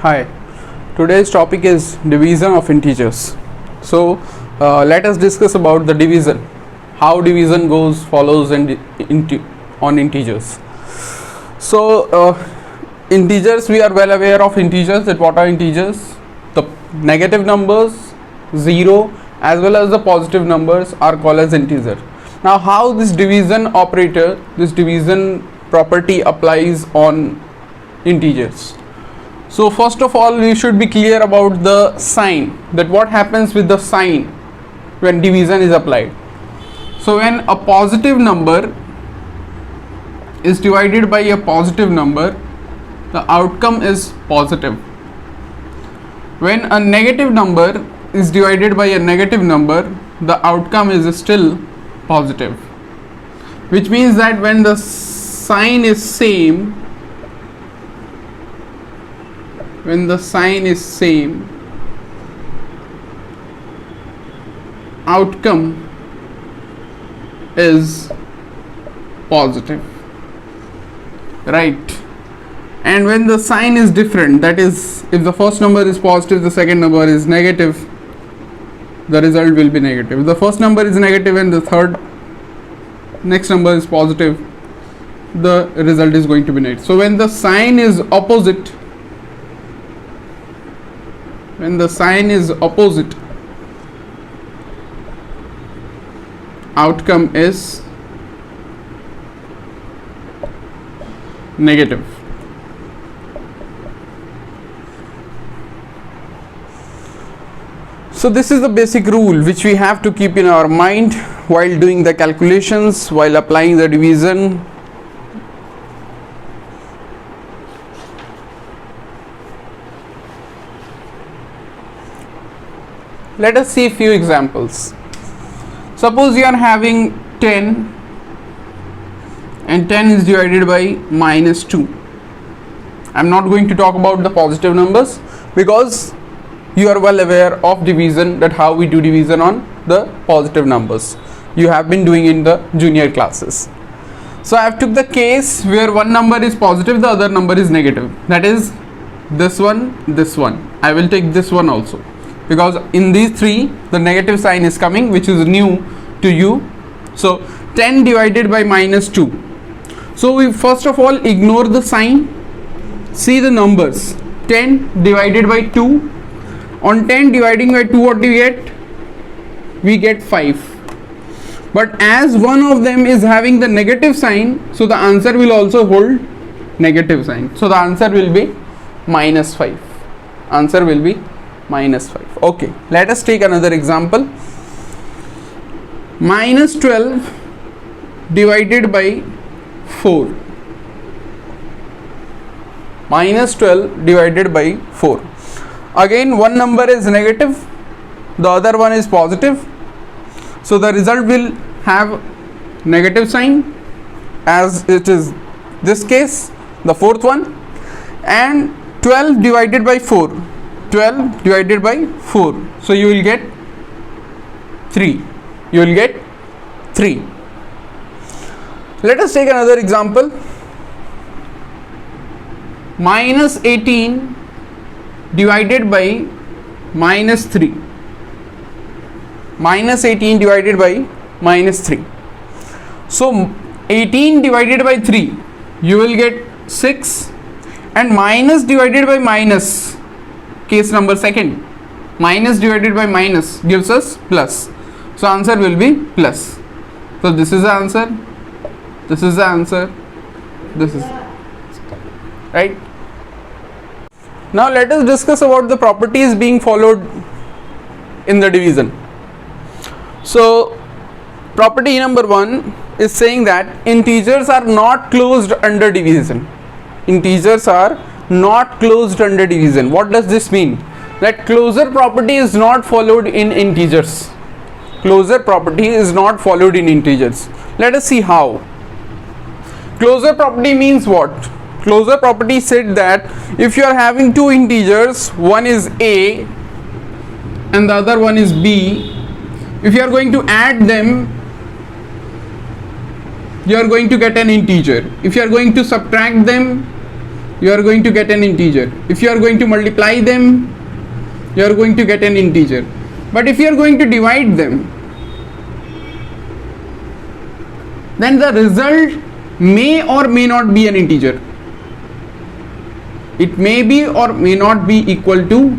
Hi, today's topic is division of integers. So let us discuss about the division, how division follows on integers. So integers, we are well aware of integers, that what are integers? The negative numbers, 0, as well as the positive numbers are called as integer. Now how this division operator, this division property applies on integers? So first of all, we should be clear about the sign, that what happens with the sign when division is applied. So when a positive number is divided by a positive number, the outcome is positive. When a negative number is divided by a negative number, the outcome is still positive, which means that when the sign is same, outcome is positive, right? And when the sign is different, that is, if the first number is positive, the second number is negative, the result will be negative. If the first number is negative and the next number is positive, the result is going to be negative. So when the sign is opposite, outcome is negative. So this is the basic rule which we have to keep in our mind while doing the calculations, while applying the division. Let us see a few examples. Suppose you are having 10 and 10 is divided by -2. I am not going to talk about the positive numbers because you are well aware of division, that how we do division on the positive numbers. You have been doing in the junior classes. So I have took the case where one number is positive, the other number is negative. That is this one. I will take this one also, because in these three the negative sign is coming, which is new to you. So 10 divided by -2. So we first of all ignore the sign, see the numbers. 10 divided by 2. On 10 dividing by 2, what do we get? We get 5. But as one of them is having the negative sign, so the answer will also hold negative sign. So the answer will be -5. Answer will be -5. Okay, let us take another example. -12 divided by 4. -12 divided by 4. Again, one number is negative, the other one is positive. So the result will have negative sign, as it is this case, the fourth one. And 12 divided by 4. 12 divided by 4. So you will get 3. Let us take another example. -18 divided by -3. -18 divided by -3. So 18 divided by 3, you will get 6, and minus divided by minus, case number second, minus divided by minus gives us plus. So answer will be plus. So this is the answer, this is the answer, this is right. Now let us discuss about the properties being followed in the division. So property number 1 is saying that integers are not closed under division. Integers are not closed under division. What does this mean? That closure property is not followed in integers. Closure property is not followed in integers. Let us see how. Closure property means what? Closure property said that if you are having two integers, one is a and the other one is b, if you are going to add them, you are going to get an integer. If you are going to subtract them, you are going to get an integer. If you are going to multiply them, you are going to get an integer. But if you are going to divide them, then the result may or may not be an integer. It may be or may not be equal to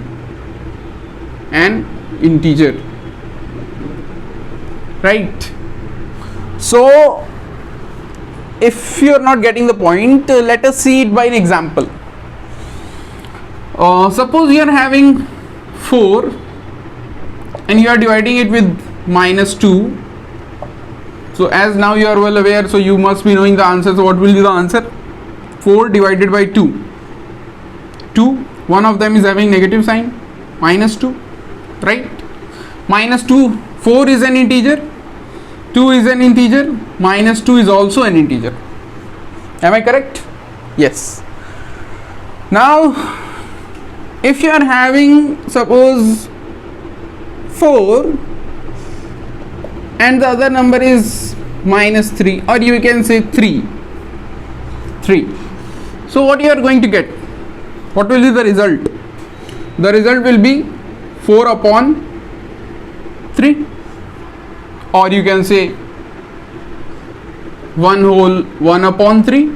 an integer, right? So if you are not getting the point, let us see it by an example. Suppose you are having 4 and you are dividing it with -2. So as now you are well aware, so you must be knowing the answer. So what will be the answer? 4 divided by 2. 2, one of them is having negative sign, -2, right? -2, 4 is an integer, 2 is an integer, -2 is also an integer. Am I correct? Yes. Now if you are having, suppose 4 and the other number is -3, or you can say 3. So what you are going to get? What will be the result? The result will be 4 upon 3, or you can say 1 whole 1 upon 3,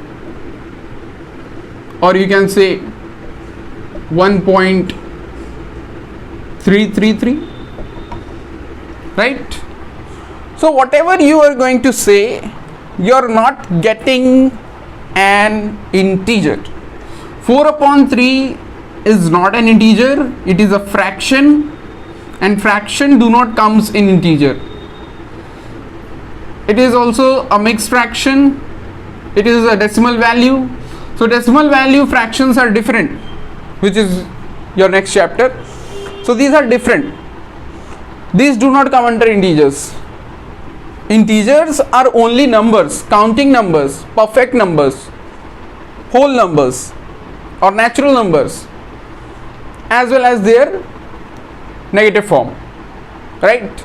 or you can say 1.333, right? So whatever you are going to say, you are not getting an integer. 4 upon 3 is not an integer, it is a fraction, and fraction do not comes in integer. It is also a mixed fraction, it is a decimal value. So decimal value fractions are different, which is your next chapter. So these are different. These do not come under integers. Integers are only numbers, counting numbers, perfect numbers, whole numbers or natural numbers, as well as their negative form, right?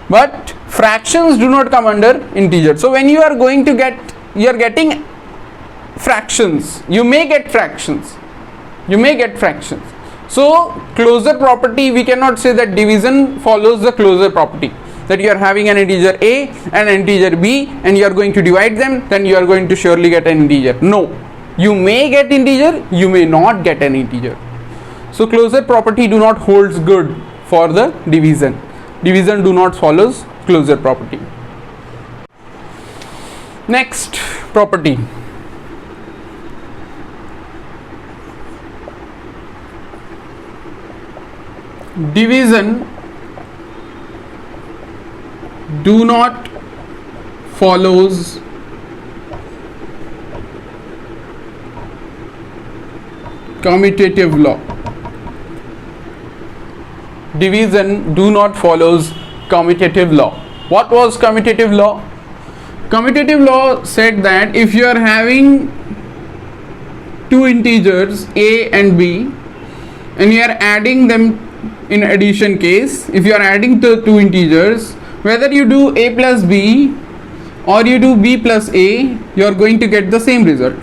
But fractions do not come under integer. So when you are going to get, you are getting fractions, you may get fractions. So closure property, we cannot say that division follows the closure property, that you are having an integer a and an integer b and you are going to divide them, then you are going to surely get an integer. No, you may get integer, you may not get an integer. So closure property do not holds good for the division. Division do not follows closure property. Next property, division do not follows commutative law. Division do not follows commutative law. What was commutative law? Commutative law said that if you are having two integers a and b and you are adding them in addition case, if you are adding the two integers, whether you do a plus b or you do b plus a, you are going to get the same result.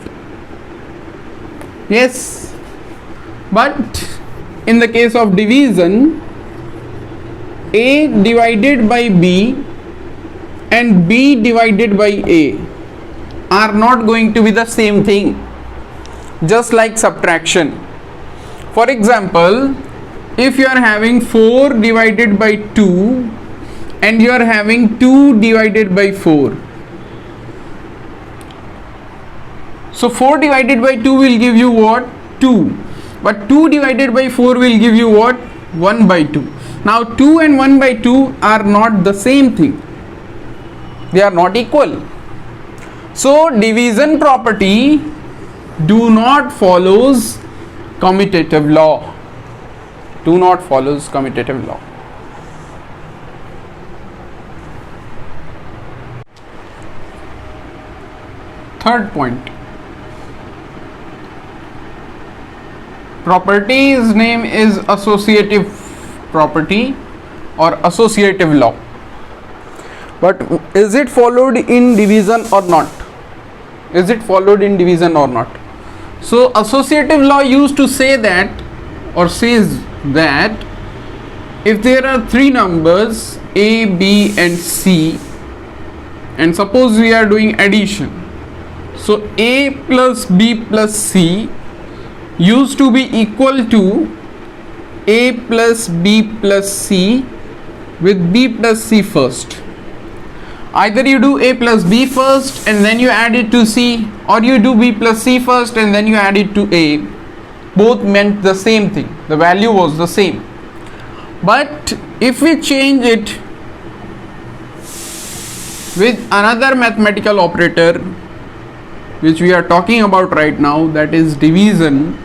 Yes, but in the case of division, a divided by b and b divided by a are not going to be the same thing, just like subtraction. For example, if you are having 4 divided by 2 and you are having 2 divided by 4, so 4 divided by 2 will give you what? 2, but 2 divided by 4 will give you what? 1 by 2. Now 2 and 1 by 2 are not the same thing, they are not equal. So division property do not follows commutative law, do not follows commutative law. Third point, property's name is associative property or associative law, but is it followed in division or not? Is it followed in division or not? So associative law used to say that, or says that, if there are three numbers a, b and c, and suppose we are doing addition, so a plus b plus c used to be equal to a plus b plus c with b plus c first. Either you do a plus b first and then you add it to c, or you do b plus c first and then you add it to a. Both meant the same thing, the value was the same. But if we change it with another mathematical operator which we are talking about right now, that is division,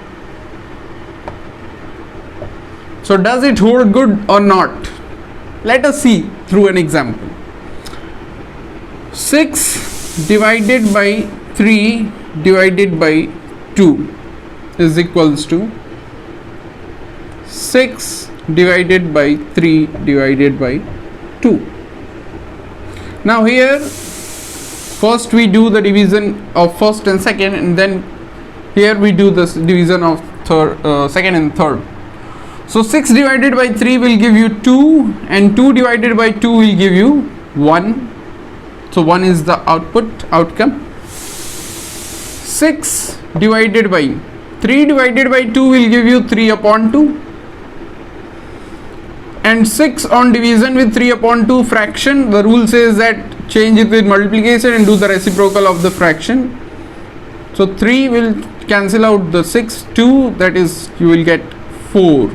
so does it hold good or not? Let us see through an example. 6 divided by 3 divided by 2 is equals to 6 divided by 3 divided by 2. Now here first we do the division of first and second, and then here we do this division of second and third. So 6 divided by 3 will give you 2, and 2 divided by 2 will give you 1. So 1 is the outcome. 6 divided by 3 divided by 2 will give you 3 upon 2. And 6 on division with 3 upon 2 fraction, the rule says that change it with multiplication and do the reciprocal of the fraction. So 3 will cancel out the 6, 2, that is you will get 4.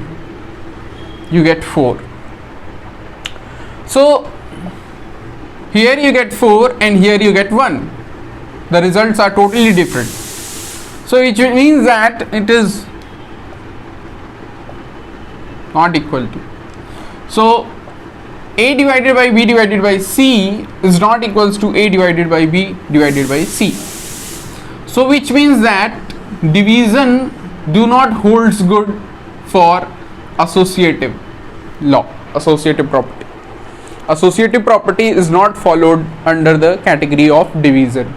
You get 4. So here you get 4 and here you get 1. The results are totally different. So which means that it is not equal to. So a divided by b divided by c is not equals to a divided by b divided by c. So which means that division do not holds good for associative law, associative property. Associative property is not followed under the category of division.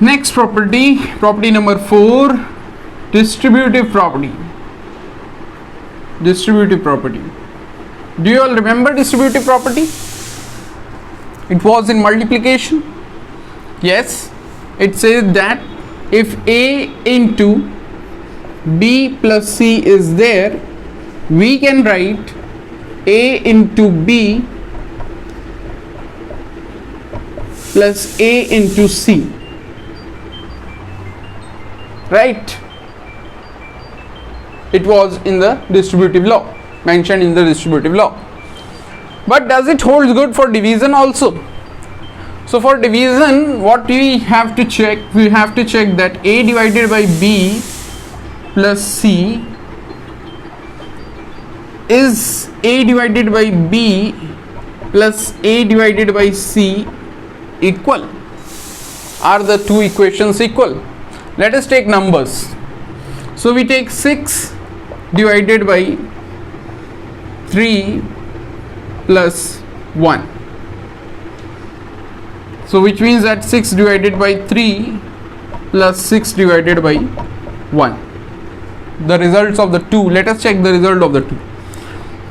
Next property, property number 4, distributive property. Distributive property. Do you all remember distributive property? It was in multiplication. Yes, it says that if a into b plus c is there, we can write a into b plus a into c, right? It was in the distributive law, mentioned in the distributive law. But does it hold good for division also? So for division, what we have to check? We have to check that a divided by b plus c, is a divided by b plus a divided by c equal? Are the two equations equal? Let us take numbers. So we take 6 divided by 3 plus 1. So which means that 6 divided by 3 plus 6 divided by 1. The results of the two, let us check the result of the two.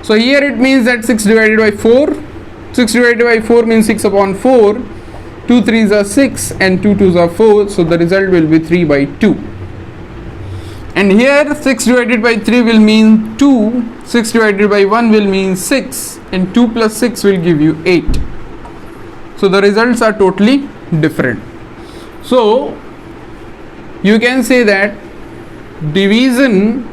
So here it means that 6 divided by 4, 6 divided by 4 means 6 upon 4, 2 3s are 6 and 2 2s are 4, so the result will be 3 by 2. And here 6 divided by 3 will mean 2, 6 divided by 1 will mean 6, and 2 plus 6 will give you 8. So the results are totally different. So you can say that division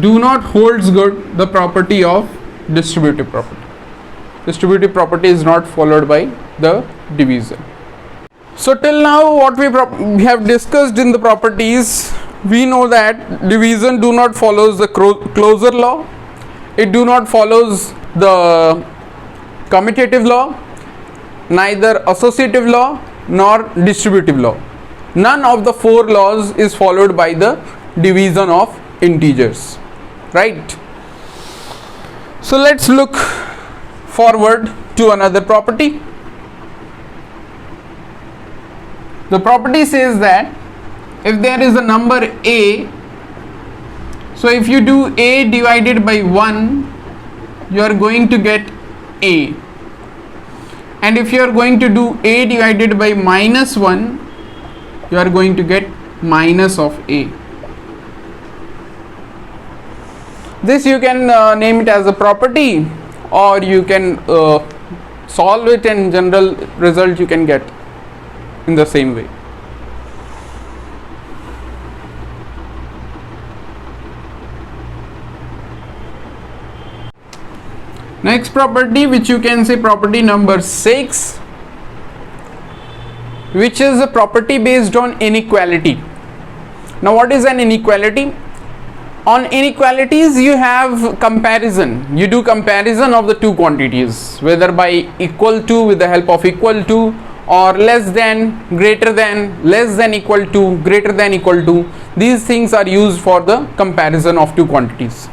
do not holds good the property of distributive property. Distributive property is not followed by the division. So till now what we have discussed in the properties, we know that division do not follows the closure law, it do not follows the commutative law, neither associative law nor distributive law. None of the 4 laws is followed by the division of integers, right? So let's look forward to another property. The property says that if there is a number a, so if you do a divided by 1, you are going to get a, and if you are going to do a divided by minus 1, you are going to get minus of a. This you can name it as a property, or you can solve it, and general result you can get in the same way. Next property, which you can say property number 6, which is a property based on inequality. Now what is an inequality? On inequalities you have comparison. You do comparison of the two quantities, whether by equal to with the help of equal to, or less than, greater than, less than equal to, greater than equal to. These things are used for the comparison of two quantities.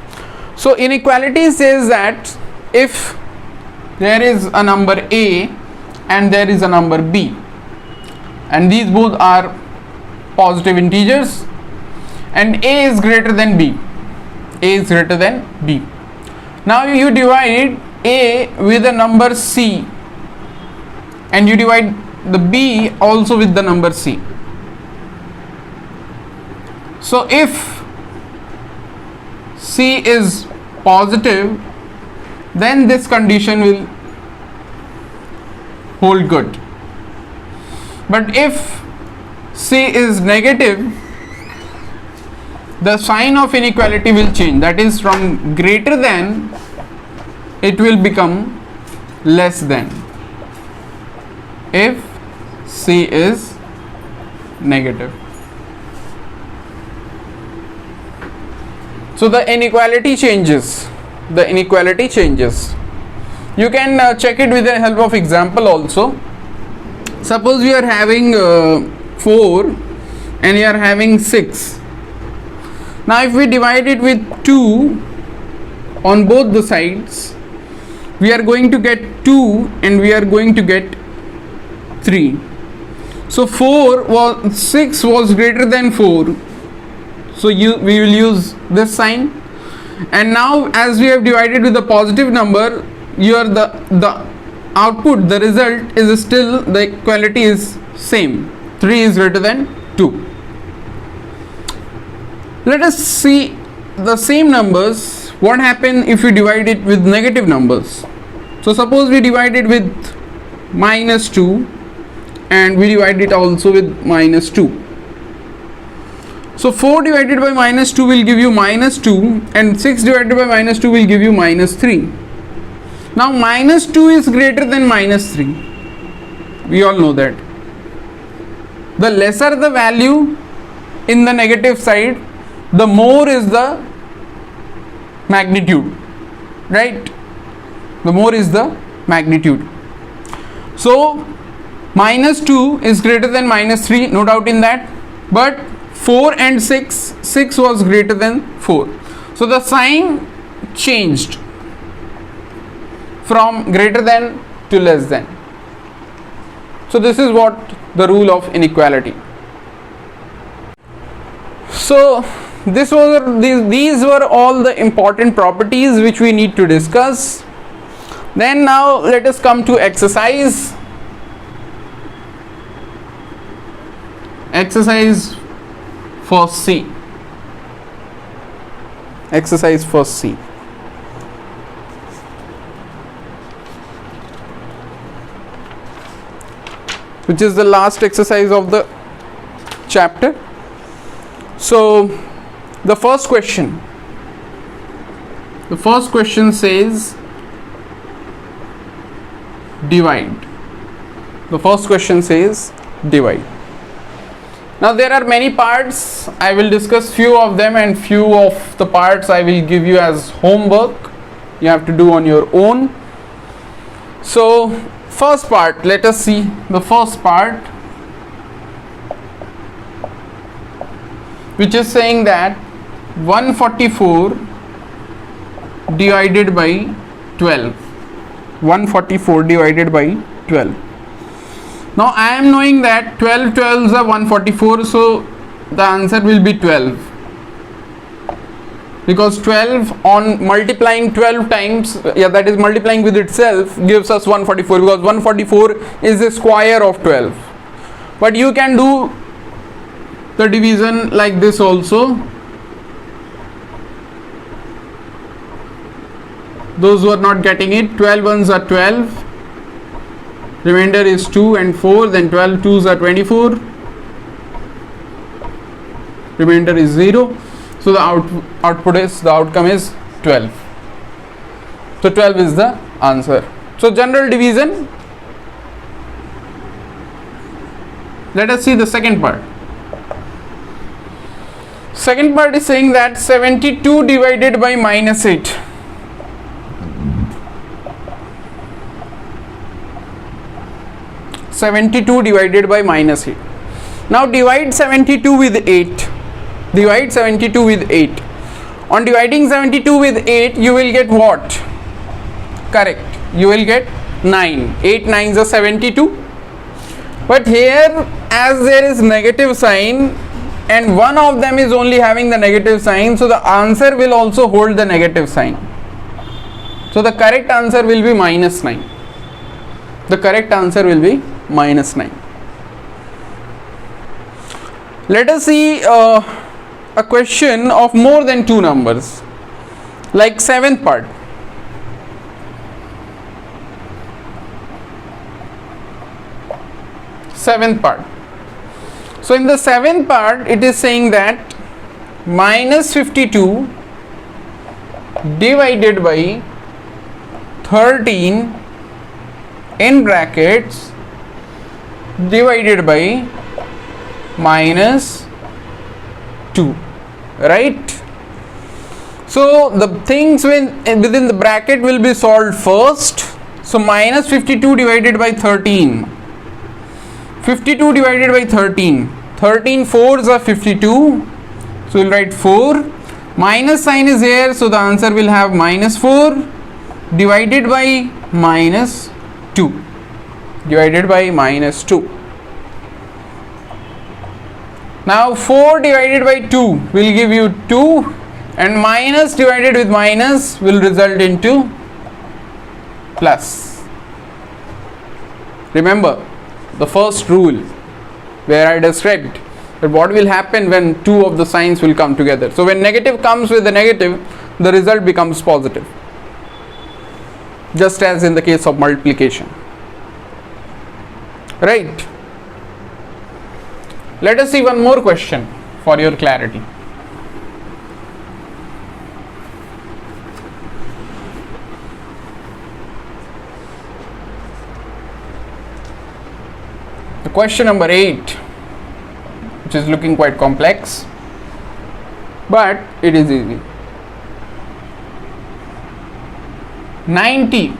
So inequality says that if there is a number a and there is a number b, and these both are positive integers, and a is greater than b, a is greater than b. Now you divide a with the number c, and you divide the b also with the number c. So if c is positive, then this condition will hold good. But if c is negative, the sign of inequality will change. That is, from greater than it will become less than if c is negative. So the inequality changes. The inequality changes. You can check it with the help of example also. Suppose you are having 4 and you are having 6. Now if we divide it with 2 on both the sides, we are going to get 2 and we are going to get 3. So 6 was greater than 4, so we will use this sign. And now as we have divided with a positive number, the output, the result is still, the equality is same, 3 is greater than 2. Let us see the same numbers, what happens if we divide it with negative numbers. So suppose we divide it with minus 2 and we divide it also with minus 2. So 4 divided by minus 2 will give you minus 2, and 6 divided by minus 2 will give you minus 3. Now minus 2 is greater than minus 3. We all know that. The lesser the value in the negative side, the more is the magnitude, right? The more is the magnitude. So minus 2 is greater than minus 3, no doubt in that. But 4 and 6 was greater than 4. So the sign changed from greater than to less than. So this is what the rule of inequality. So these were all the important properties which we need to discuss. Then now let us come to exercise. Exercise for C. Exercise for C. Which is the last exercise of the chapter. So the first question says divide. The first question says divide. Now there are many parts. I will discuss few of them, and few of the parts I will give you as homework. You have to do on your own. So first part, let us see the first part, which is saying that 144 divided by 12. 144 divided by 12. Now I am knowing that 12 12s are 144, so the answer will be 12, because 12 on multiplying 12 times, that is multiplying with itself, gives us 144, because 144 is the square of 12. But you can do the division like this also. Those who are not getting it, 12 ones are 12, remainder is 2 and 4, then 12 twos are 24, remainder is 0. So the outcome is 12. So 12 is the answer. So general division. Let us see the second part. Second part is saying that 72 divided by minus 8. Divided by minus 8. Now divide 72 with 8. Divide 72 with 8. On dividing 72 with 8, you will get what? Correct. You will get 9. 8 9s are 72. But here, as there is negative sign and one of them is only having the negative sign, so the answer will also hold the negative sign. So the correct answer will be minus 9. The correct answer will be minus 9. Let us see a question of more than two numbers, like seventh part. Seventh part. So in the seventh part, it is saying that minus 52 divided by 13 in brackets divided by minus 2, right? So the things within the bracket will be solved first. So minus 52 divided by 13, 52 divided by 13, 13 4s are 52, so we'll write 4, minus sign is here, so the answer will have minus 4 divided by minus 2, divided by minus 2. Now 4 divided by 2 will give you 2, and minus divided with minus will result into plus. Remember the first rule where I described that what will happen when two of the signs will come together. So when negative comes with the negative, the result becomes positive, just as in the case of multiplication, right? Let us see one more question for your clarity. The question number 8, which is looking quite complex, but it is easy. 90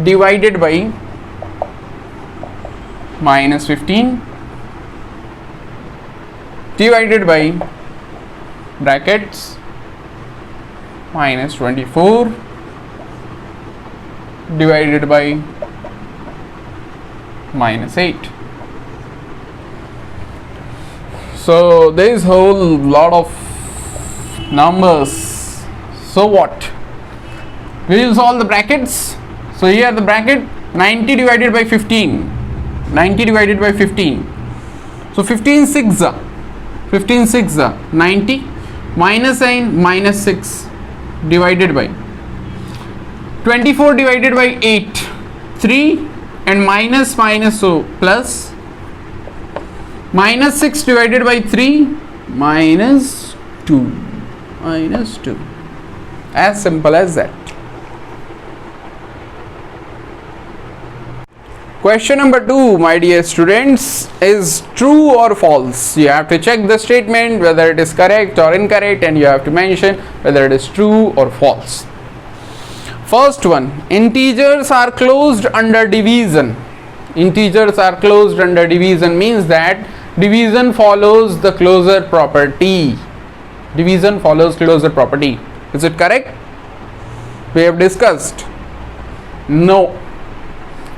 divided by minus 15 divided by brackets minus 24 divided by minus 8. So there is whole lot of numbers. So what? We will solve the brackets. So here the bracket 90 divided by 15. 90 divided by 15. So 15 6 90, minus sign minus 6 divided by 24 divided by 8, 3, and minus minus, so plus, minus 6 divided by 3, minus 2, minus 2. As simple as that. Question number 2, my dear students, is true or false. You have to check the statement whether it is correct or incorrect, and you have to mention whether it is true or false. First one, integers are closed under division. Integers are closed under division means that division follows the closure property. Division follows closure property. Is it correct? We have discussed. No.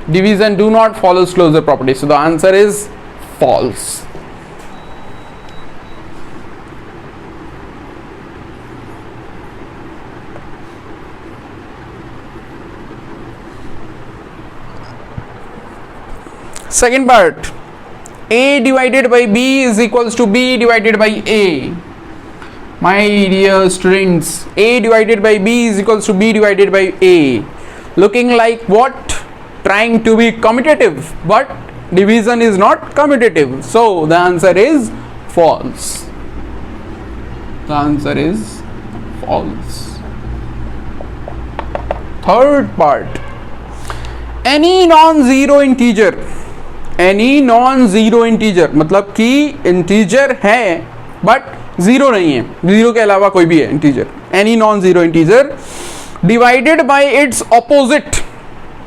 Division do not follows closure property. So the answer is false. Second part, A divided by B is equals to B divided by A. My dear students, A divided by B is equals to B divided by A. Looking like what? Trying to be commutative, but division is not commutative. So the answer is false. The answer is false. Third part, any non-zero integer, any non-zero integer मतलब कि integer है but zero नहीं है, zero के अलावा कोई भी है integer, any non zero integer divided by it's opposite,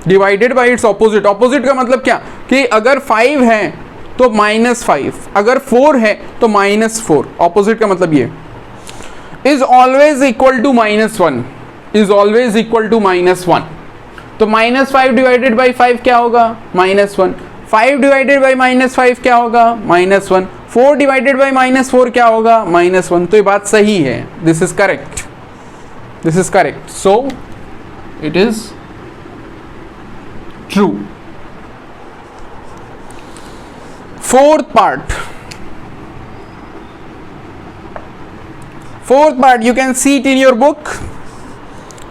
divided by it's opposite. Opposite का मतलब क्या कि अगर 5 है तो -5, अगर 4 है तो -4. ऑपोजिट का मतलब ये is always equal to -1, is always equal to -1. तो -5 डिवाइडेड बाई 5 क्या होगा? -1. 5 डिवाइडेड बाई -5 क्या होगा? -1. 4 डिवाइडेड बाई -4 क्या होगा? -1. तो ये बात सही है. This is correct, this is correct. So it is true. Fourth part, fourth part you can see it in your book.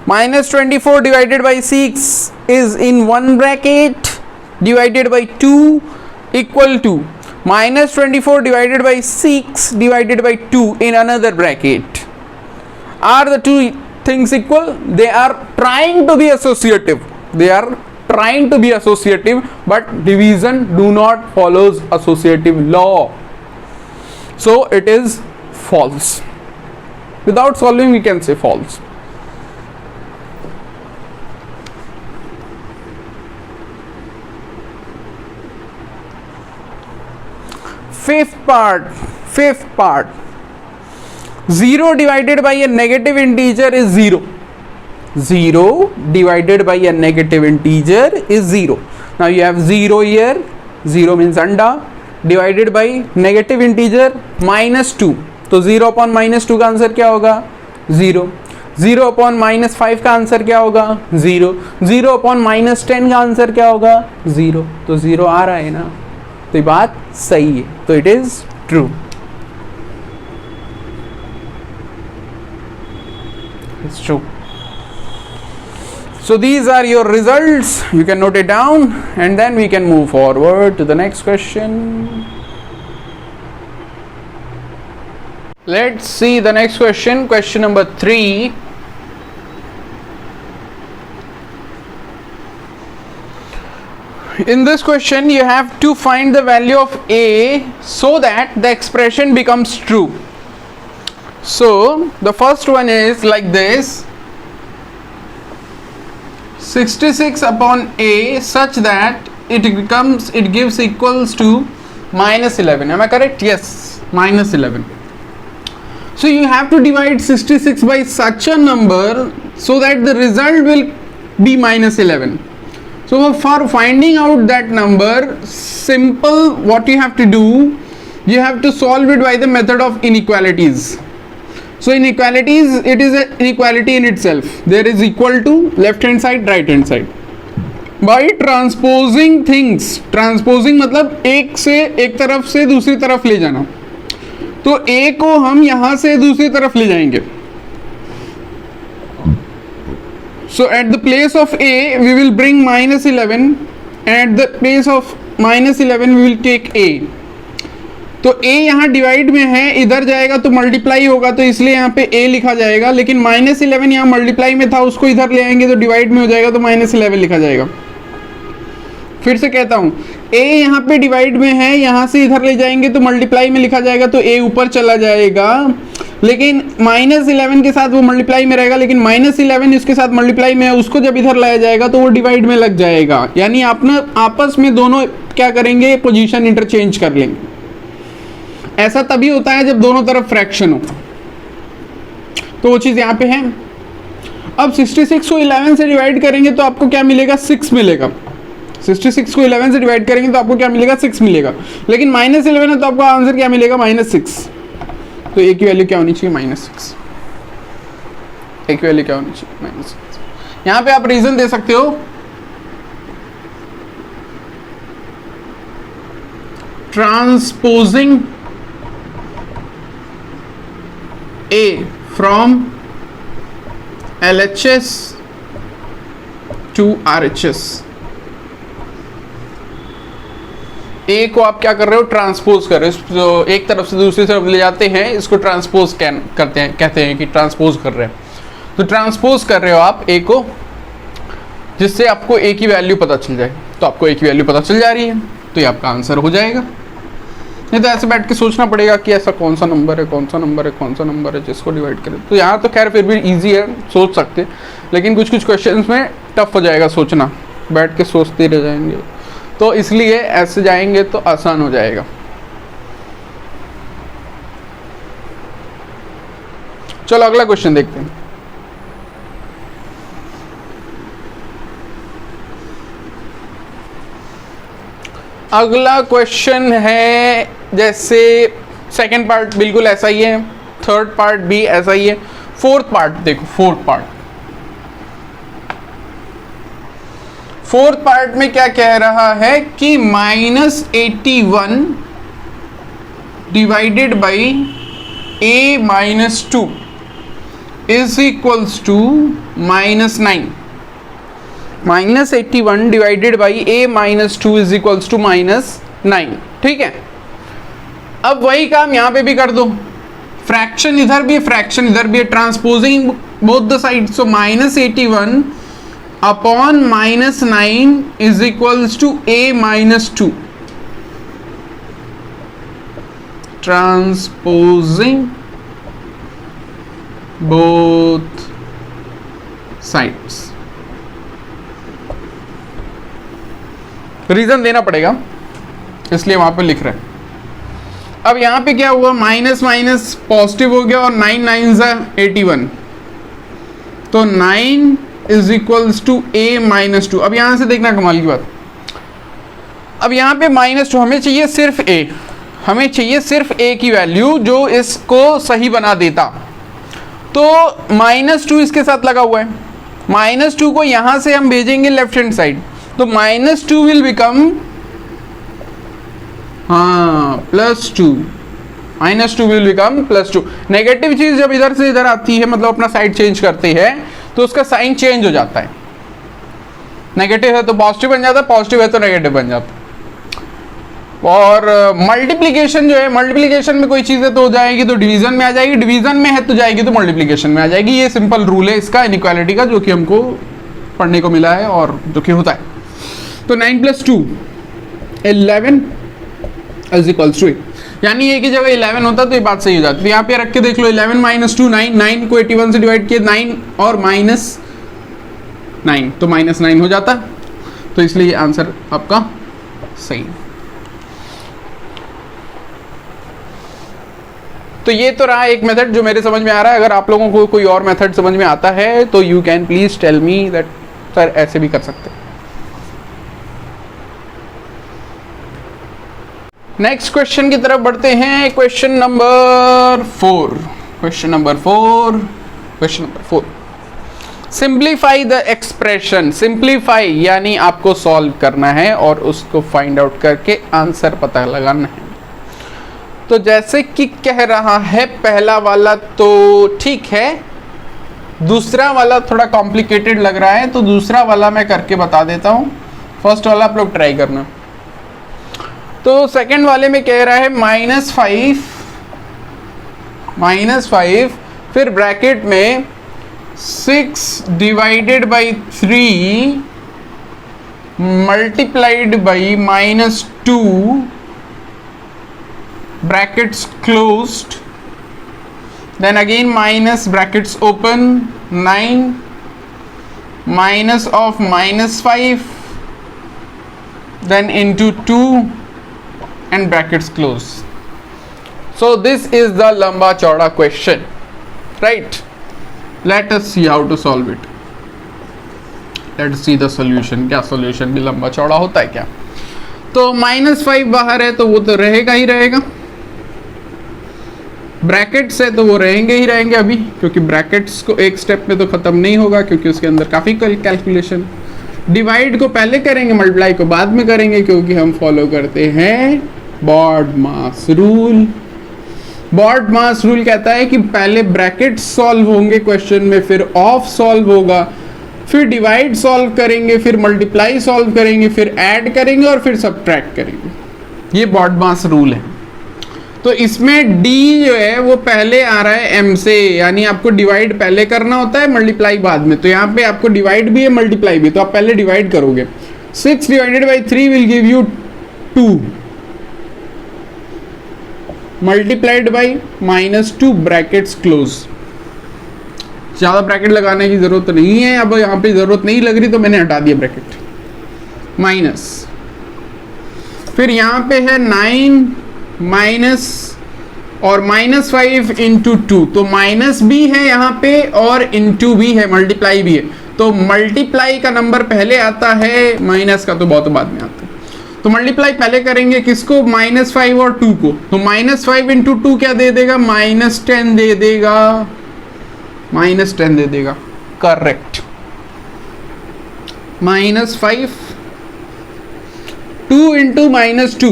-24 divided by 6 is in one bracket, divided by 2 equal to -24 divided by 6 divided by 2 in another bracket. Are the two things equal? They are trying to be associative, they are trying to be associative, but division do not follows associative law, so it is false. Without solving we can say false. Fifth part, 0 divided by a negative integer is 0. 0 divided by a negative integer is 0. Now you have 0 here, 0 means anda, divided by negative integer -2. तो 0 upon -2 का answer क्या होगा? 0. 0 upon -5 का answer क्या होगा? 0. 0 upon -10 का answer क्या होगा? 0. तो 0 आ रहा है ना, तो ये बात सही है, तो it is true. It's true. So these are your results. You can note it down and then we can move forward to the next question. Let's see the next question. Question number 3. In this question you have to find the value of a so that the expression becomes true. So the first one is like this: 66 upon a such that it gives equals to -11. Am I correct? Yes, -11. So you have to divide 66 by such a number so that the result will be -11. So for finding out that number, simple, what you have to do, you have to solve it by the method of inequalities. So inequalities, it is an inequality in itself. There is equal to left hand side, right hand side. By transposing things, transposing मतलब एक तरफ से दूसरी तरफ ले जाना. तो a को हम यहाँ से दूसरी तरफ ले जाएंगे. So at the place of a we will bring -11 and at the place of -11 we will take a. तो a यहाँ डिवाइड में है, इधर जाएगा तो मल्टीप्लाई होगा, तो इसलिए यहाँ पे a लिखा जाएगा, लेकिन -11 यहाँ मल्टीप्लाई में था, उसको इधर ले आएंगे तो डिवाइड में हो जाएगा, तो -11 लिखा जाएगा. फिर से कहता हूँ, a यहाँ पे डिवाइड में है, यहाँ से इधर ले जाएंगे तो मल्टीप्लाई में लिखा जाएगा, तो a ऊपर चला जाएगा, लेकिन -11 के साथ वो मल्टीप्लाई में रहेगा, लेकिन -11 इसके साथ मल्टीप्लाई में है, उसको जब इधर लाया जाएगा तो वो डिवाइड में लग जाएगा. यानी आपने आपस में दोनों क्या करेंगे? पोजीशन इंटरचेंज कर लेंगे. ऐसा तभी होता है जब दोनों तरफ फ्रैक्शन हो. तो वो चीज़ यहाँ पे है. अब 66 को 11 से डिवाइड करेंगे तो आपको क्या मिलेगा? 6 मिलेगा. 66 को 11 से डिवाइड करेंगे तो आपको क्या मिलेगा, 6 मिलेगा, लेकिन -11 है तो आपका आंसर क्या मिलेगा, -6। तो ए की वैल्यू क्या होनी चाहिए, -6। ए की वैल्यू क्या होनी चाहिए, -6। यहाँ पे आप रीजन दे सकते हो, transposing A from LHS to RHS। ए को आप क्या कर रहे हो, ट्रांसपोज कर रहे हो, तो एक तरफ से दूसरी तरफ ले जाते हैं, इसको ट्रांसपोज करते हैं, कहते हैं कि ट्रांसपोज कर रहे हैं। तो ट्रांसपोज कर रहे हो आप ए को, जिससे आपको ए की वैल्यू पता चल जाए। तो आपको ए की वैल्यू पता चल जा रही है, तो ये आपका आंसर हो जाएगा। नहीं तो ऐसे बैठ के सोचना पड़ेगा कि ऐसा कौन सा नंबर है, कौन सा नंबर है, कौन सा नंबर है जिसको डिवाइड करें। तो यहाँ तो खैर फिर भी इजी है, सोच सकते, लेकिन कुछ कुछ क्वेश्चंस में टफ हो जाएगा सोचना, बैठ के सोचते रह जाएंगे। तो इसलिए ऐसे जाएंगे तो आसान हो जाएगा। चलो अगला क्वेश्चन देखते हैं। अगला क्वेश्चन है, जैसे सेकंड पार्ट बिल्कुल ऐसा ही है, थर्ड पार्ट भी ऐसा ही है, फोर्थ पार्ट देखो। फोर्थ पार्ट में क्या कह रहा है कि -81 divided by a-2 is equals to -9। -81 divided by a-2 is equals to -9। ठीक है, अब वही काम यहां पे भी कर दो, फ्रैक्शन इधर भी है, फ्रैक्शन इधर भी है, transposing both the side. So -81 upon -9 is equals to a-2, transposing both sides. Reason देना पड़ेगा, इसलिए वहां पे लिख रहे हैं। अब यहां पे क्या हुआ, माइनस माइनस पॉजिटिव हो गया और 9 9 81, तो 9 इज इक्वल्स टू a-2। अब यहां से देखना कमाल की बात, अब यहां पे -2 हमें चाहिए सिर्फ a, हमें चाहिए सिर्फ a की वैल्यू जो इसको सही बना देता। तो -2 इसके साथ लगा हुआ है, -2 को यहां से हम भेजेंगे लेफ्ट हैंड साइड, तो -2 will become +2, -2 will become +2। Negative चीज जब इधर से इधर आती है, मतलब अपना साइड चेंज करते हैं, तो उसका साइन चेंज हो जाता है। नेगेटिव है तो पॉजिटिव बन जाता है, पॉजिटिव है तो नेगेटिव बन जाता है। और मल्टीप्लिकेशन जो है, मल्टीप्लिकेशन में कोई चीज़ है तो हो जाएगी तो डिवीजन में आ जाएगी, डिवीजन में है तो जाएगी तो मल्टीप्लिकेशन में आ जाएगी। ये सिंपल रूल है इसका इनइक्वालिटी का, जो कि हमको पढ़ने को मिला है और जो कि होता है। तो 9 + 2 11 इज इक्वल्स टू 8, यानी ए की जगह 11 होता तो ये बात सही हो जाती। तो यहाँ पे रख के देख लो, 11 - 2 9, 9 को 81 से डिवाइड किया 9 और -9, तो -9 हो जाता, तो इसलिए आंसर आपका सही। तो ये तो रहा एक मेथड जो मेरे समझ में आ रहा है। अगर आप लोगों को कोई और मेथड समझ में आता है तो you can please tell me that sir ऐसे भी कर सकते हैं। नेक्स्ट क्वेश्चन की तरफ बढ़ते हैं। Question number 4 simplify the expression. Simplify यानी आपको सॉल्व करना है और उसको फाइंड आउट करके आंसर पता लगाना है। तो जैसे कि कह रहा है पहला वाला तो ठीक है, दूसरा वाला थोड़ा कॉम्प्लिकेटेड लग रहा है, तो दूसरा वाला मैं करके बता देता हूं। फर्स्ट वाला आप लोग ट्राई करना। तो सेकंड वाले में कह रहा है -5 फिर ब्रैकेट में 6 divided by 3 multiplied by -2 brackets closed, then again minus brackets open, 9 minus of -5, then into 2 and brackets close. So this is the lamba chauda question, right? Let us see how to solve it. Let's see the solution. क्या solution भी लंबा चौड़ा होता है क्या? तो -5 बाहर है तो वो तो रहेगा ही रहेगा, ब्रैकेट्स है तो वो रहेंगे ही रहेंगे अभी, क्योंकि ब्रैकेट्स को एक स्टेप में तो खत्म नहीं होगा, क्योंकि उसके अंदर काफ़ी कैलकुलेशन। डिवाइड को पहले करेंगे, मल्टीप्लाई को बाद में करेंगे, क्योंकि हम फॉलो करते हैं बॉड-मास रूल। बॉड-मास रूल कहता है कि पहले ब्रैकेट सॉल्व होंगे क्वेश्चन में, फिर ऑफ सॉल्व होगा, फिर डिवाइड सॉल्व करेंगे, फिर मल्टीप्लाई सॉल्व करेंगे, फिर ऐड करेंगे और फिर सबट्रैक्ट करेंगे। ये बॉड-मास रूल है। तो इसमें डी जो है वो पहले आ रहा है एम से, यानी आपको डिवाइड पहले करना होता है, मल्टीप्लाई बाद में। तो यहाँ पे आपको डिवाइड भी है, मल्टीप्लाई भी, तो आप पहले डिवाइड करोगे। 6 divided by 3 will give you 2 multiplied by -2 brackets close. ज़्यादा ब्रैकेट लगाने की ज़रूरत नहीं है, अब यहाँ पे ज़रूरत नहीं लग रही तो मैंने हटा दिया ब्रैकेट। माइनस, फिर यहाँ पे है 9 माइनस और -5 इंटू 2, तो माइनस भी है यहाँ पे और इंटू भी है, मल्टीप्लाई भी है। तो मल्टीप्लाई का नंबर पहले आता है, माइनस का तो बहुत बाद में आता है। तो मल्टीप्लाई पहले करेंगे किसको? -5 और 2 को। तो -5 इंटू 2 क्या दे देगा? -10 दे देगा, -10 दे देगा, करेक्ट। -5 2 इंटू -2,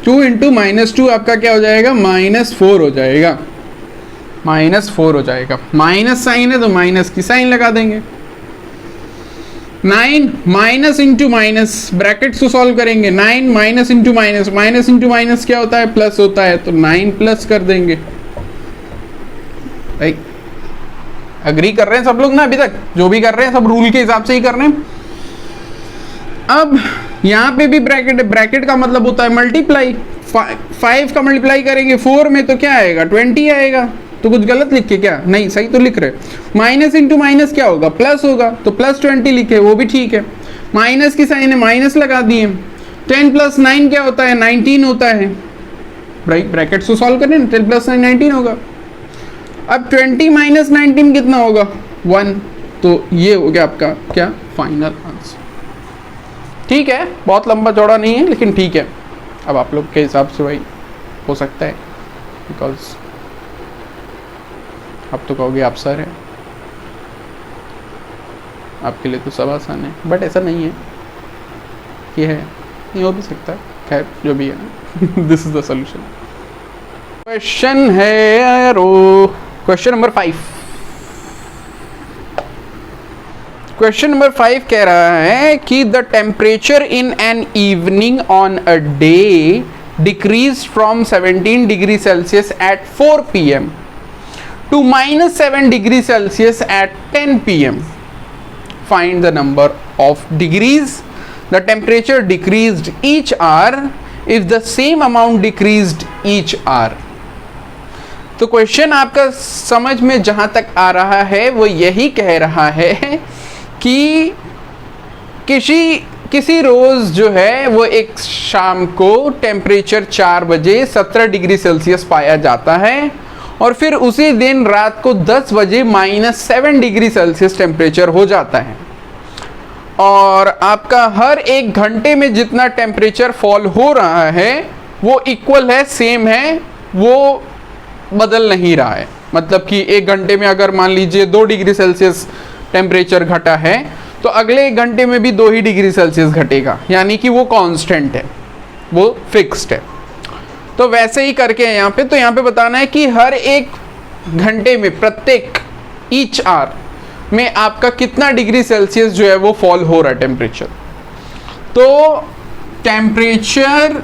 2 इंटू -2 आपका क्या हो जाएगा? -4 हो जाएगा, -4 हो जाएगा। माइनस साइन है तो माइनस की साइन लगा देंगे। 9 माइनस इंटू माइनस, ब्रैकेट्स को सॉल्व करेंगे। 9 minus into minus, minus into minus क्या होता है? प्लस होता है, तो 9 प्लस कर देंगे। भाई अग्री कर रहे हैं सब लोग ना? अभी तक जो भी कर रहे हैं सब रूल के हिसाब से ही कर रहे हैं। अब यहाँ पे भी ब्रैकेट है, ब्रैकेट का मतलब होता है मल्टीप्लाई। 5 का मल्टीप्लाई करेंगे 4 में तो क्या आएगा? 20 आएगा। तो कुछ गलत लिख के क्या? नहीं, सही तो लिख रहे। माइनस इंटू माइनस क्या होगा? प्लस होगा, तो +20 लिखे, वो भी ठीक है। माइनस की साइन है, माइनस लगा दिए। 10 + 9 क्या होता है? 19 होता है। ब्रैकेट्स को सॉल्व करें, 10 + 9 19 होगा। अब 20 - 19 कितना होगा? 1। तो ये हो गया आपका क्या? Final answer. ठीक है, बहुत लंबा चौड़ा नहीं है, लेकिन ठीक है। अब आप लोग के हिसाब से भाई हो सकता है, बिकॉज आप तो कहोगे आप सर है, आपके लिए तो सब आसान है, बट ऐसा नहीं है। ये है, नहीं हो भी सकता है, खैर जो भी है। This is the solution. Question है क्वेश्चन नंबर 5। क्वेश्चन नंबर 5 कह रहा है कि the temperature in an evening on a day decrease from 17 degree Celsius at 4 PM to -7 degree Celsius at 10 PM. Find the number of degrees the temperature decreased each hour if the same amount decreased each hour. तो question आपका समझ में जहां तक आ रहा है वो यही कह रहा है कि किसी रोज जो है वो एक शाम को टेम्परेचर 4 बजे 17 डिग्री सेल्सियस पाया जाता है और फिर उसी दिन रात को 10 बजे -7 डिग्री सेल्सियस टेम्परेचर हो जाता है। और आपका हर एक घंटे में जितना टेम्परेचर फॉल हो रहा है वो इक्वल है, सेम है, वो बदल नहीं रहा है। मतलब कि एक घंटे में अगर मान लीजिए 2 डिग्री सेल्सियस टेम्परेचर घटा है तो अगले एक घंटे में भी 2 ही डिग्री सेल्सियस घटेगा, यानी कि वो कांस्टेंट है, वो फिक्स्ड है। तो वैसे ही करके यहाँ पे, तो यहाँ पे बताना है कि हर एक घंटे में, प्रत्येक ईच आवर में आपका कितना डिग्री सेल्सियस जो है वो फॉल हो रहा है टेम्परेचर। तो temperature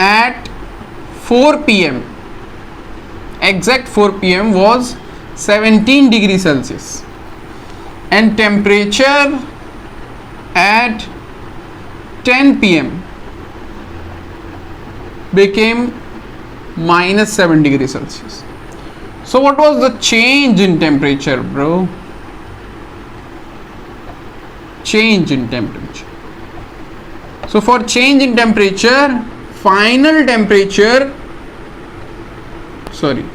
at 4 PM, exact 4 PM was 17 degree Celsius and temperature at 10 PM became -7 degree Celsius. So what was the change in temperature, bro? Change in temperature. So for change in temperature, final temperature, sorry,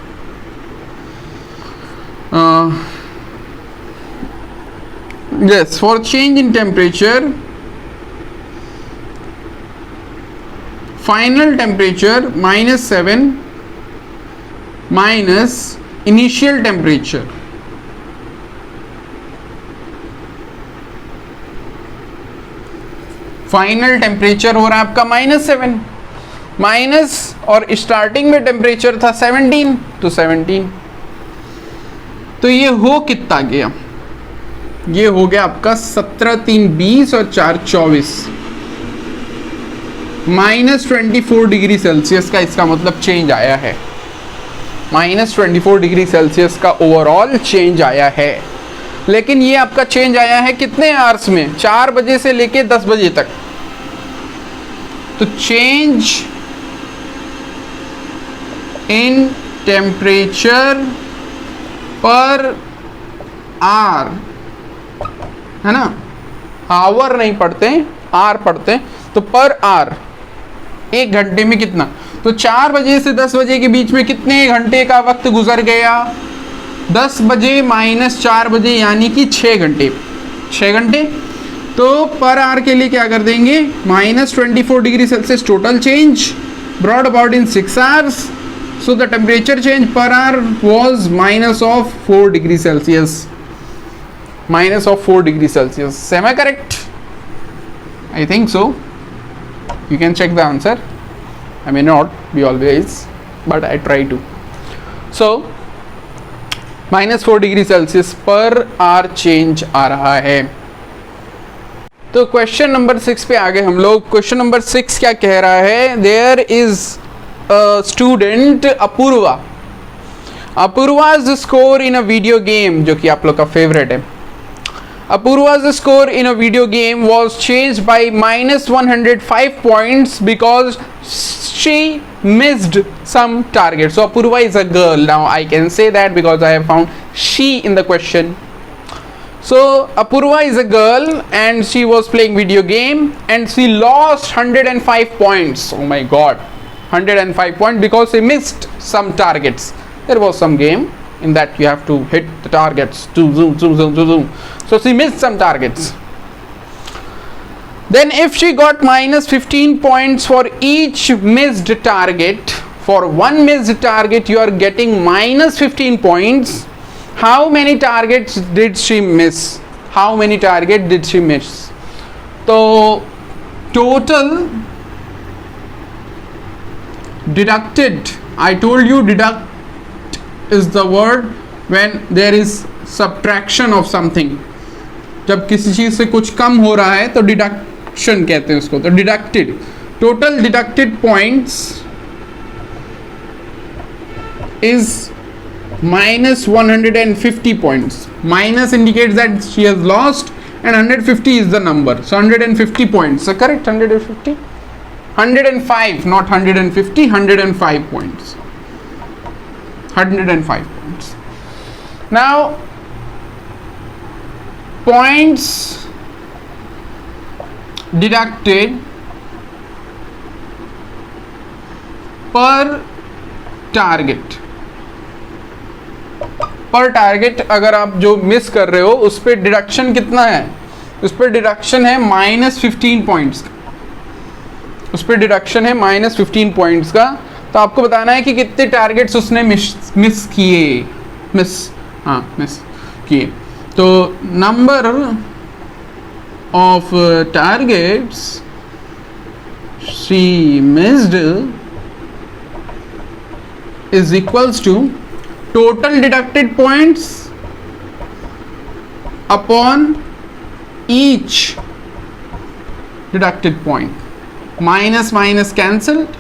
Yes, for change in temperature, final temperature -7 minus initial temperature. Final temperature हो रहा है आपका -7 minus, और starting में temperature था 17, तो 17, तो ये हो कितना गया, ये हो गया आपका 17 3 20 और 4 24, -24 डिग्री सेल्सियस का इसका मतलब चेंज आया है। -24 डिग्री सेल्सियस का ओवरऑल चेंज आया है। लेकिन ये आपका चेंज आया है कितने आवर्स में, 4 बजे से लेके 10 बजे तक। तो change in temperature per hour, है ना, आवर नहीं पढ़ते, आर पढ़ते, तो पर आवर 1 घंटे में कितना, तो 4 बजे से 10 बजे के बीच में कितने घंटे का वक्त गुजर गया, 10 बजे माइनस 4 बजे यानी कि 6 घंटे, 6 घंटे। तो पर आवर के लिए क्या कर देंगे, -24 degree Celsius total change brought about in 6 hours, so the temperature change per hour was -4 degree Celsius, -4 degree Celsius. Am I correct? I think so. You can check the answer. I may not be always, but I try to. So -4 degree Celsius per hour change आ रहा है। तो question number 6 पे आ गए हम लोग। Question number 6 क्या कह रहा है, there is a student Apoorva, Apoorva's score in a video game, जो कि आप लोग का फेवरेट है। Apurva's score in a video game was changed by -105 points because she missed some target. So Apurva is a girl. Now I can say that because I have found she in the question. So Apurva is a girl and she was playing video game and she lost 105 points. Oh my god, 105 points because she missed some targets. There was some game in that you have to hit the targets to zoom. So she missed some targets. Then if she got -15 points for each missed target, for one missed target you are getting -15 points. How many targets did she miss? How many targets did she miss? So total deducted, I told you deduct is the word when there is subtraction of something. जब किसी चीज से कुछ कम हो रहा है तो deduction कहते हैं उसको। तो deducted, total deducted points is -150 points. Minus indicates that she has lost and 150 is the number. So 150 points. So correct, 150? 105, not 150, 105 points. 105 points. Now, points deducted per target. पर टारगेट अगर आप जो मिस कर रहे हो उस पर डिडक्शन कितना है, उस पर डिडक्शन है -15 पॉइंट्स का, उस पर डिडक्शन है -15 पॉइंट्स का। तो आपको बताना है कि कितने टारगेट्स उसने मिस किए। तो number of targets she missed is equals to total deducted points upon each deducted point. Minus cancelled.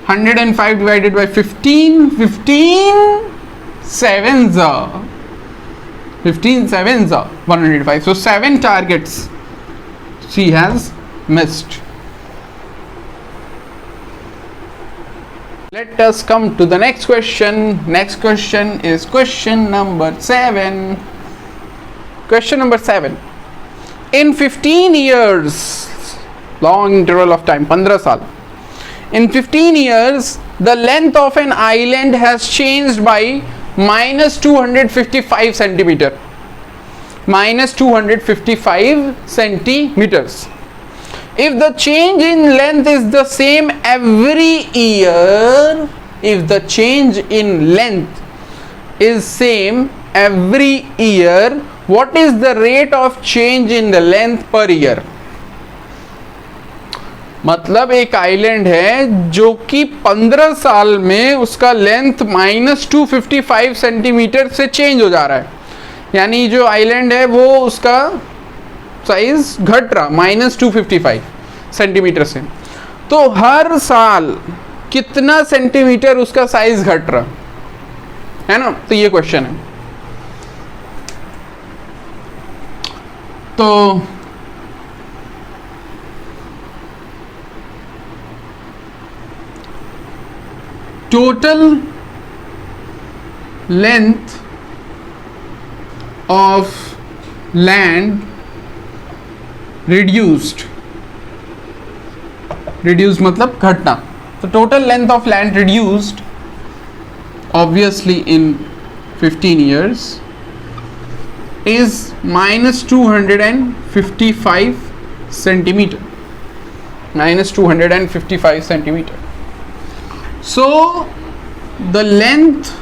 105 divided by 15. 15 sevens are 105. So 7 targets she has missed. Let us come to the next question. Next question is question number 7. Question number 7. In 15 years, long interval of time, 15 साल. In 15 years, the length of an island has changed by -255 centimeter. minus 255 centimeters. If the change in length is the same every year, if the change in length is same every year, what is the rate of change in the length per year? मतलब एक island है जो कि 15 साल में उसका length minus 255 centimetre से change हो जा रहा है, यानी जो आइलैंड है वो उसका साइज घट रहा माइनस 255 सेंटीमीटर से, तो हर साल कितना सेंटीमीटर उसका साइज घट रहा है ना, तो ये क्वेश्चन है. तो total length of land reduced मतलब घटना, तो total length of land reduced obviously in 15 years is minus 255 centimeter, minus 255 centimeter. So the length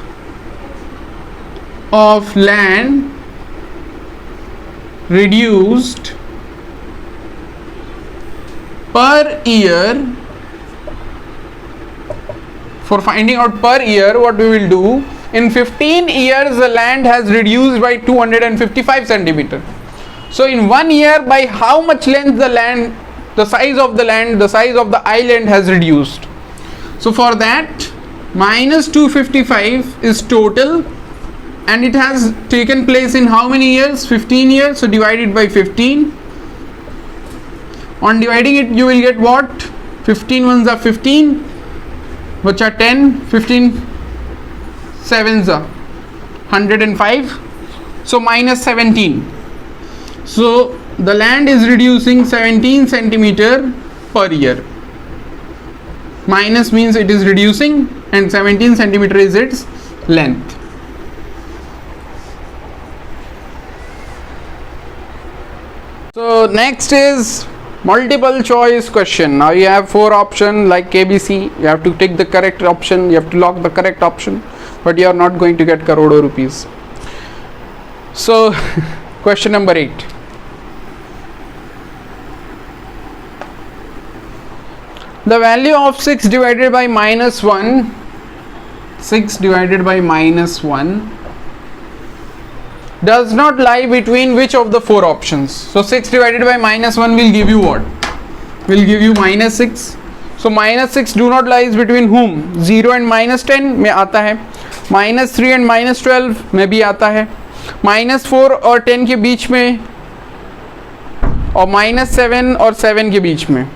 of land reduced per year, for finding out per year, what we will do, in 15 years the land has reduced by 255 centimeter. So in 1 year, by how much length the land, the size of the land, the size of the island has reduced. So for that, minus 255 is total, and it has taken place in how many years? 15 years. So divided by 15. On dividing it, you will get what? 15 ones are 15, which are 10, 15 sevens are 105. So minus 17. So the land is reducing 17 centimeter per year. Minus means it is reducing, and 17 centimeter is its length. So next is multiple choice question. Now you have 4 options like KBC. You have to take the correct option, you have to lock the correct option, but you are not going to get crore rupees. So question number 8. The value of 6 divided by minus 1, 6 divided by minus 1 does not lie between which of the 4 options? So 6 divided by minus 1 will give you what? Will give you minus 6. So minus 6 do not lies between whom? 0 and minus 10 में आता है, minus 3 and minus 12 में भी आता है, minus 4 और 10 के बीच में, और minus 7 और 7 के बीच में,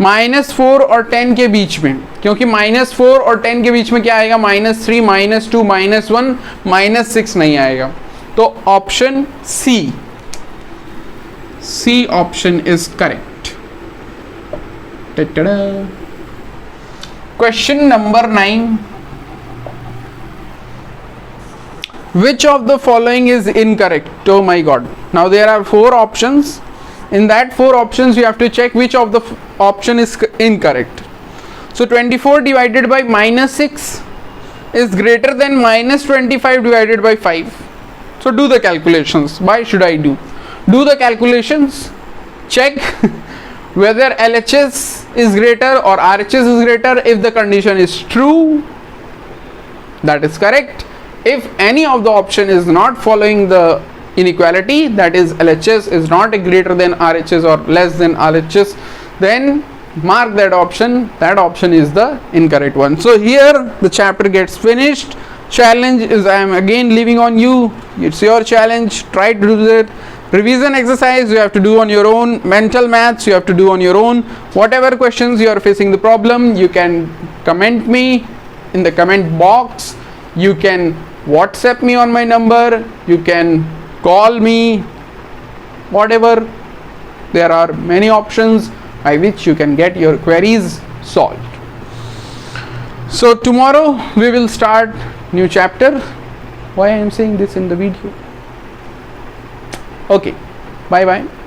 माइनस 4 और 10 के बीच में, क्योंकि माइनस 4 और 10 के बीच में क्या आएगा? माइनस 3, माइनस 2, माइनस 1, माइनस 6 नहीं आएगा. तो option C option is correct. Question number 9. Which of the following is incorrect? Oh my god. Now there are 4 options. In that 4 options you have to check which of the option is incorrect. So 24 divided by minus 6 is greater than minus 25 divided by 5. So do the calculations. Why should I do? Do the calculations. Check whether LHS is greater or RHS is greater. If the condition is true, that is correct. If any of the option is not following the inequality, that is LHS is not greater than RHS or less than RHS, then mark that option. That option is the incorrect one. So here the chapter gets finished. Challenge is, I am again leaving on you. It's your challenge. Try to do it. Revision exercise you have to do on your own. Mental maths you have to do on your own. Whatever questions you are facing the problem, you can comment me in the comment box. You can WhatsApp me on my number. You can call me, whatever. There are many options by which you can get your queries solved. So tomorrow we will start new chapter. Why I am saying this in the video? Okay, bye bye.